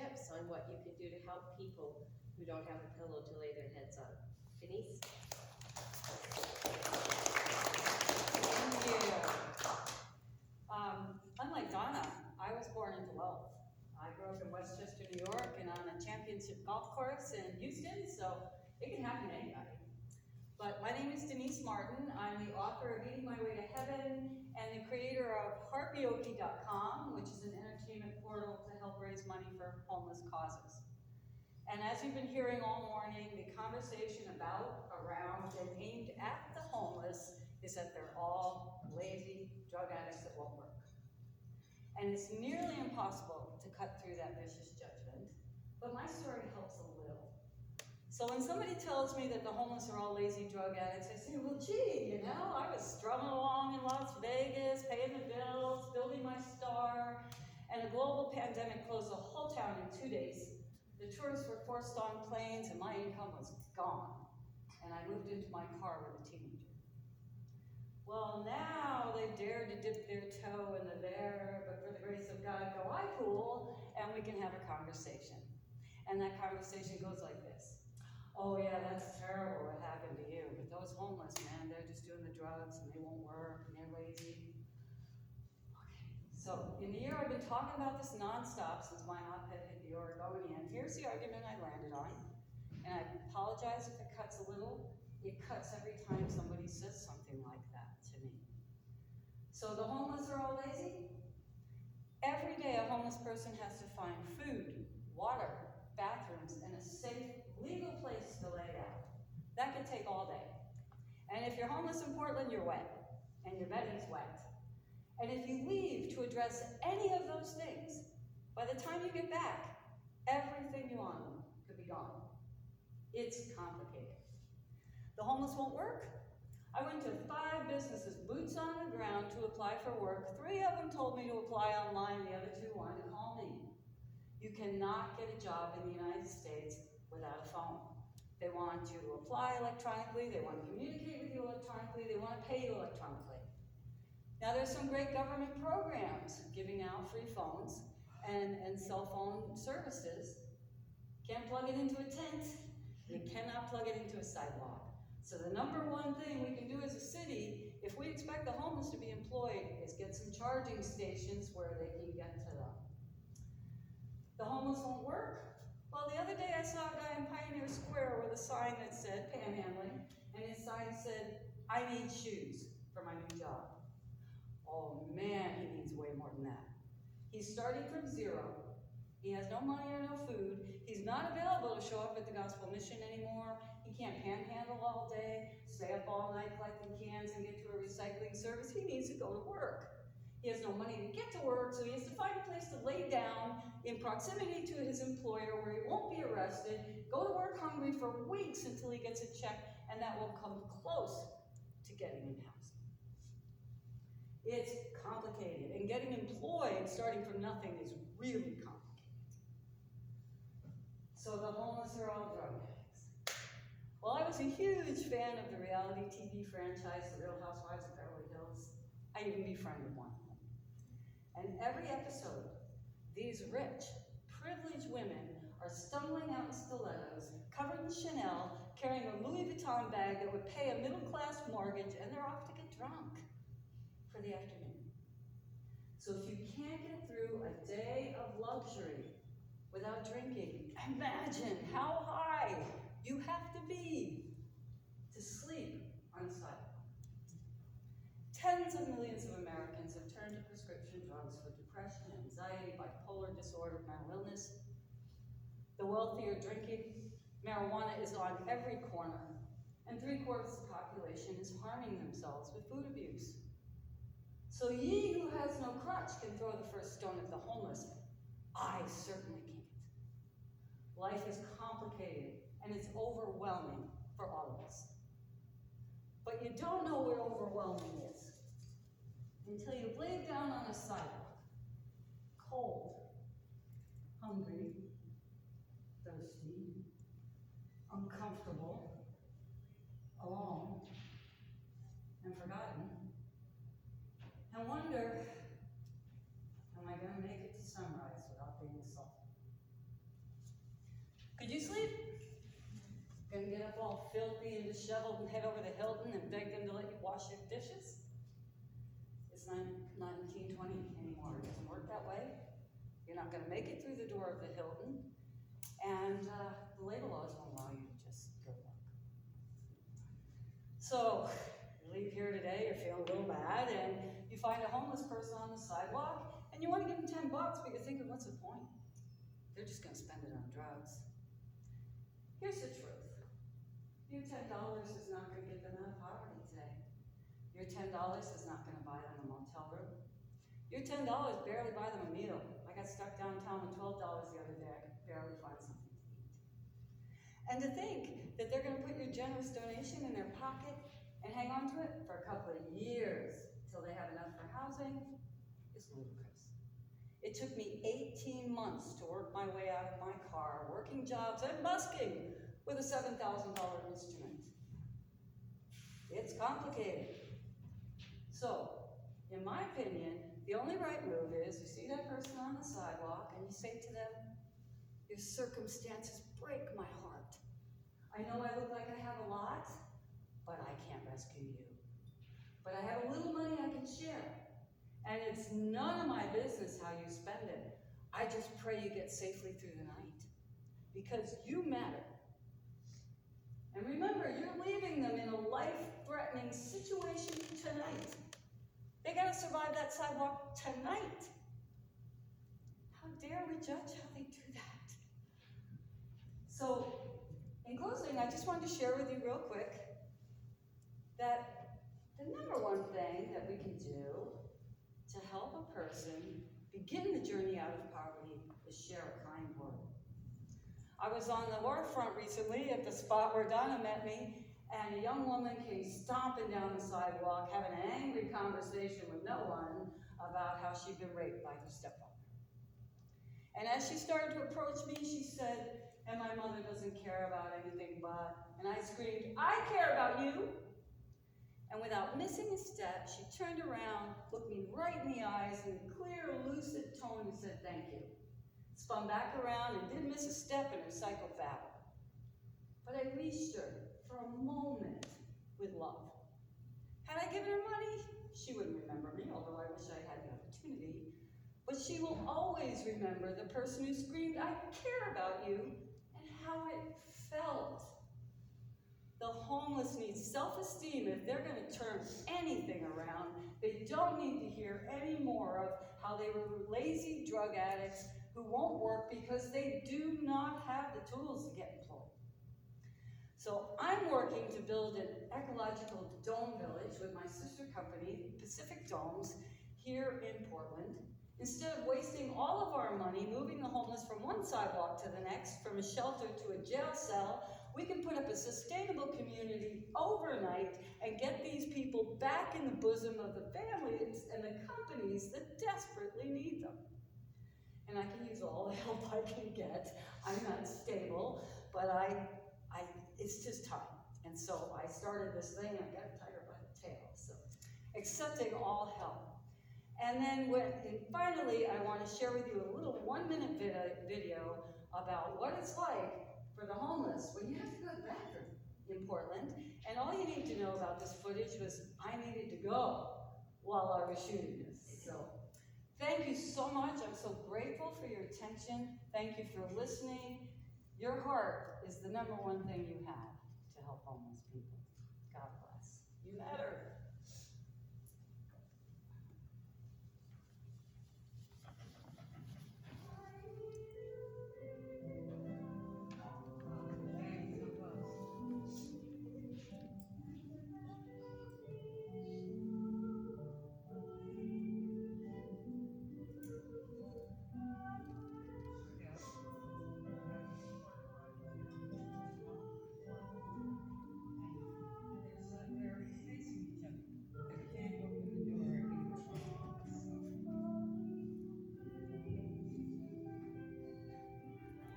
tips on what you can do to help people who don't have a pillow to lay their heads on. Denise? Thank you. Unlike Donna, I was born into wealth. I grew up in Westchester, New York, and on a championship golf course in Houston, so it can happen to anybody. But my name is Denise Martin. I'm the author of Eating My Way to Heaven and the creator of heartbeokie.com, which is an entertainment portal to help raise money for homeless causes. And as you've been hearing all morning, the conversation about, around, and aimed at the homeless is that they're all lazy drug addicts that won't work. And it's nearly impossible to cut through that vicious judgment, but my story helps a little. So when somebody tells me that the homeless are all lazy drug addicts, I say, well, gee, you know, I was strumming along in Las Vegas, paying the bills, building my star, and a global pandemic closed the whole town in 2 days. The tourists were forced on planes, and my income was gone. And I moved into my car with a teenager. Well, now they've dared to dip their toe in the there, but for the grace of God, go I pool, and we can have a conversation. And that conversation goes like this. Oh yeah, that's terrible what happened to you, but those homeless, man, they're just doing the drugs and they won't work and they're lazy. Okay, so in the year I've been talking about this nonstop since my op-ed hit the Oregonian, here's the argument I landed on, and I apologize if it cuts a little. It cuts every time somebody says something like that to me. So the homeless are all lazy? Every day a homeless person has to find food, water, bathrooms, and a safe, legal place to lay down. That could take all day. And if you're homeless in Portland, you're wet, and your bedding's wet. And if you leave to address any of those things, by the time you get back, everything you own could be gone. It's complicated. The homeless won't work? I went to 5 businesses, boots on the ground, to apply for work. 3 of them told me to apply online, the other 2 wanted to call me. You cannot get a job in the United States without a phone. They want you to apply electronically, they want to communicate with you electronically, they want to pay you electronically. Now there's some great government programs giving out free phones and cell phone services. Can't plug it into a tent, you cannot plug it into a sidewalk. So the number one thing we can do as a city, if we expect the homeless to be employed, is get some charging stations where they can get to them. The homeless won't work? Well, the other day I saw a guy in Pioneer Square with a sign that said panhandling, and his sign said, I need shoes for my new job. Oh man, he needs way more than that. He's starting from zero. He has no money or no food. He's not available to show up at the gospel mission anymore. He can't panhandle all day, stay up all night collecting cans and get to a recycling service. He needs to go to work. He has no money to get to work, so he has to find a place to lay down in proximity to his employer where he won't be arrested, go to work hungry for weeks until he gets a check, and that will come close to getting him housing. It's complicated, and getting employed starting from nothing is really complicated. So the homeless are all drug addicts. Well, I was a huge fan of the reality TV franchise, The Real Housewives of Beverly Hills. I even befriended one. And every episode, these rich, privileged women are stumbling out in stilettos, covered in Chanel, carrying a Louis Vuitton bag that would pay a middle-class mortgage, and they're off to get drunk for the afternoon. So if you can't get through a day of luxury without drinking, imagine how high you have to be to sleep on a sidewalk. Tens of millions of Americans have turned to prescription drugs for depression, anxiety, bipolar disorder, mental illness. The wealthy are drinking. Marijuana is on every corner, and 3/4 of the population is harming themselves with food abuse. So ye who has no crutch can throw the first stone at the homeless. I certainly can't. Life is complicated, and it's overwhelming for all of us. But you don't know what overwhelming is until you've laid down on a sidewalk, cold, hungry, thirsty, uncomfortable, alone, and forgotten, and wonder, am I going to make it to sunrise without being assaulted? all filthy and disheveled and head over to Hilton and beg them to let you wash your dishes? It's not 1920 anymore. It doesn't work that way. You're not going to make it through the door of the Hilton, and the labor laws won't allow you to just go to work. So, you leave here today, you're feeling a little bad, and you find a homeless person on the sidewalk, and you want to give them $10, but you're thinking, what's the point? They're just going to spend it on drugs. Here's the truth. Your $10 is not going to get them out of poverty today. Your $10 is not going to buy them a motel room. Your $10 barely buy them a meal. I got stuck downtown with $12 the other day. I could barely find something to eat. And to think that they're going to put your generous donation in their pocket and hang on to it for a couple of years till they have enough for housing is ludicrous. It took me 18 months to work my way out of my car, working jobs and busking with a $7,000 instrument. It's complicated. So, in my opinion, the only right move is you see that person on the sidewalk and you say to them, your circumstances break my heart. I know I look like I have a lot, but I can't rescue you. But I have a little money I can share. And it's none of my business how you spend it. I just pray you get safely through the night. Because you matter. And remember, you're leaving them in a life-threatening situation tonight. They gotta survive that sidewalk tonight. How dare we judge how they do that? So, in closing, I just wanted to share with you real quick that the number one thing that we can do to help a person begin the journey out of poverty is share a kind word. I was on the waterfront recently at the spot where Donna met me, and a young woman came stomping down the sidewalk, having an angry conversation with no one about how she'd been raped by her stepfather. And as she started to approach me, she said, and my mother doesn't care about anything but, and I screamed, I care about you! And without missing a step, she turned around, looked me right in the eyes, in a clear, lucid tone, and said, thank you. Spun back around and didn't miss a step in her cycle battle. But I reached her for a moment with love. Had I given her money, she wouldn't remember me, although I wish I had the opportunity. But she will always remember the person who screamed, I care about you, and how it felt. The homeless need self-esteem if they're going to turn anything around. They don't need to hear any more of how they were lazy drug addicts who won't work because they do not have the tools to get employed. So I'm working to build an ecological dome village with my sister company, Pacific Domes, here in Portland. Instead of wasting all of our money moving the homeless from one sidewalk to the next, from a shelter to a jail cell, we can put up a sustainable community overnight and get these people back in the bosom of the families and the companies that desperately need them. And I can use all the help I can get. I'm not stable, but it's just time. And so I started this thing, and I got a tiger by the tail. So accepting all help. And then finally, I want to share with you a little 1-minute video about what it's like for the homeless when you have to go to the bathroom in Portland. And all you need to know about this footage was I needed to go while I was shooting this. So thank you so much. I'm so grateful for your attention. Thank you for listening. Your heart is the number one thing you have to help homeless people. God bless. You matter.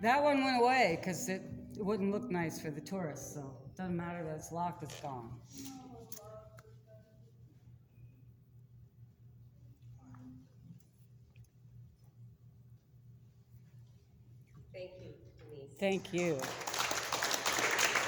That one went away because it wouldn't look nice for the tourists, so it doesn't matter that it's locked, it's gone. Thank you, Denise. Thank you.